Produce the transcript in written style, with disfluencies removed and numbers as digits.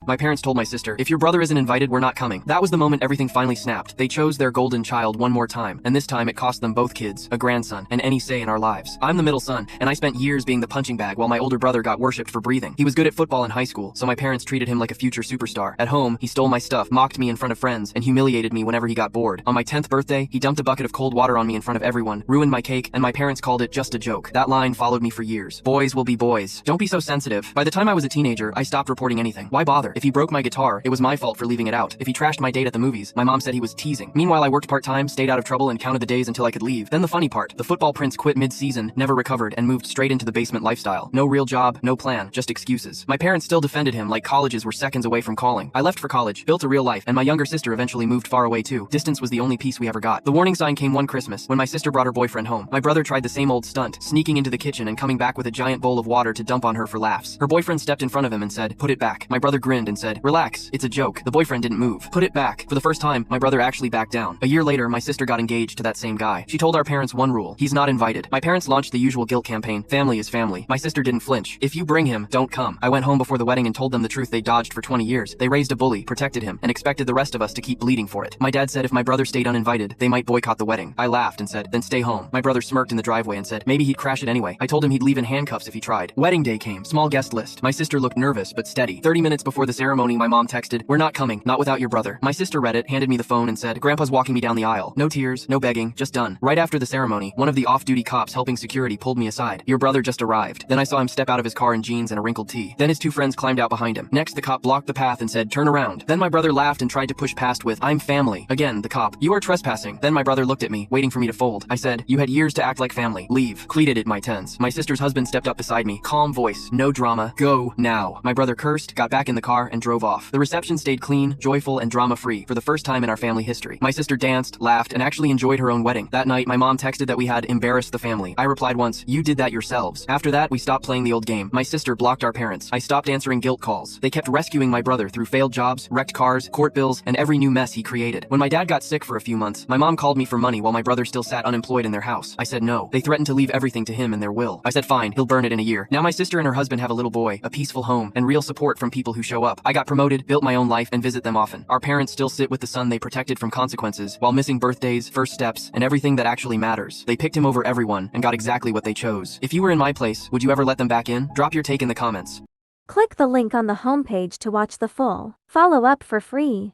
My parents told my sister, if your brother isn't invited, we're not coming. That was the moment everything finally snapped. They chose their golden child one more time, and this time it cost them both kids, a grandson, and any say in our lives. I'm the middle son, and I spent years being the punching bag while my older brother got worshipped for breathing. He was good at football in high school, so my parents treated him like a future superstar. At home, he stole my stuff, mocked me in front of friends, and humiliated me whenever he got bored. On my 10th birthday, he dumped a bucket of cold water on me in front of everyone, ruined my cake, and my parents called it just a joke. That line followed me for years. Boys will be boys. Don't be so sensitive. By the time I was a teenager, I stopped reporting anything. Why bother? If he broke my guitar, it was my fault for leaving it out. If he trashed my date at the movies, my mom said he was teasing. Meanwhile, I worked part-time, stayed out of trouble, and counted the days until I could leave. Then the funny part, the football prince quit mid-season, never recovered, and moved straight into the basement lifestyle. No real job, no plan, just excuses. My parents still defended him like colleges were seconds away from calling. I left for college, built a real life, and my younger sister eventually moved far away too. Distance was the only peace we ever got. The warning sign came one Christmas, when my sister brought her boyfriend home. My brother tried the same old stunt, sneaking into the kitchen and coming back with a giant bowl of water to dump on her for laughs. Her boyfriend stepped in front of him and said, "Put it back." My brother grinned and said, "Relax, it's a joke." The boyfriend didn't move. "Put it back." For the first time, my brother actually backed down. A year later, my sister got engaged to that same guy. She told our parents one rule: he's not invited. My parents launched the usual guilt campaign, family is family. My sister didn't flinch. If you bring him, don't come. I went home before the wedding and told them the truth they dodged for 20 years. They raised a bully, protected him, and expected the rest of us to keep bleeding for it. My dad said if my brother stayed uninvited, they might boycott the wedding. I laughed and said, "Then stay home." My brother smirked in the driveway and said, maybe he'd crash it anyway. I told him he'd leave in handcuffs if he tried. Wedding day came, small guest list. My sister looked nervous but steady. 30 minutes before the ceremony, my mom texted, "We're not coming, not without your brother." My sister read it, handed me the phone and said, "Grandpa's walking me down the aisle. No tears, no begging, just done." Right after the ceremony, one of the off-duty cops helping security pulled me aside. "Your brother just arrived." Then I saw him step out of his car in jeans and a wrinkled tee. Then his two friends climbed out behind him. Next, the cop blocked the path and said, "Turn around." Then my brother laughed and tried to push past with, "I'm family." Again, the cop, "You are trespassing." Then my brother looked at me, waiting for me to fold. I said, "You had years to act like family. Leave." Cleated it my tens. My sister's husband stepped up beside me. Calm voice, no drama. "Go now." My brother cursed, got back in the car, and drove off. The reception stayed clean, joyful, and drama-free for the first time in our family history. My sister danced, laughed, and actually enjoyed her own wedding. That night, my mom texted that we had embarrassed the family. I replied once, "You did that yourselves." After that, we stopped playing the old game. My sister blocked our parents. I stopped answering guilt calls. They kept rescuing my brother through failed jobs, wrecked cars, court bills, and every new mess he created. When my dad got sick for a few months, my mom called me for money while my brother still sat unemployed in their house. I said no. They threatened to leave everything to him in their will. I said fine, he'll burn it in a year. Now my sister and her husband have a little boy, a peaceful home, and real support from people who show up. I got promoted, built my own life, and visit them often. Our parents still sit with the son they protected from consequences while missing birthdays, first steps, and everything that actually matters. They picked him over everyone and got exactly what they chose. If you were in my place, would you ever let them back in? Drop your take in the comments. Click the link on the homepage to watch the full follow-up for free.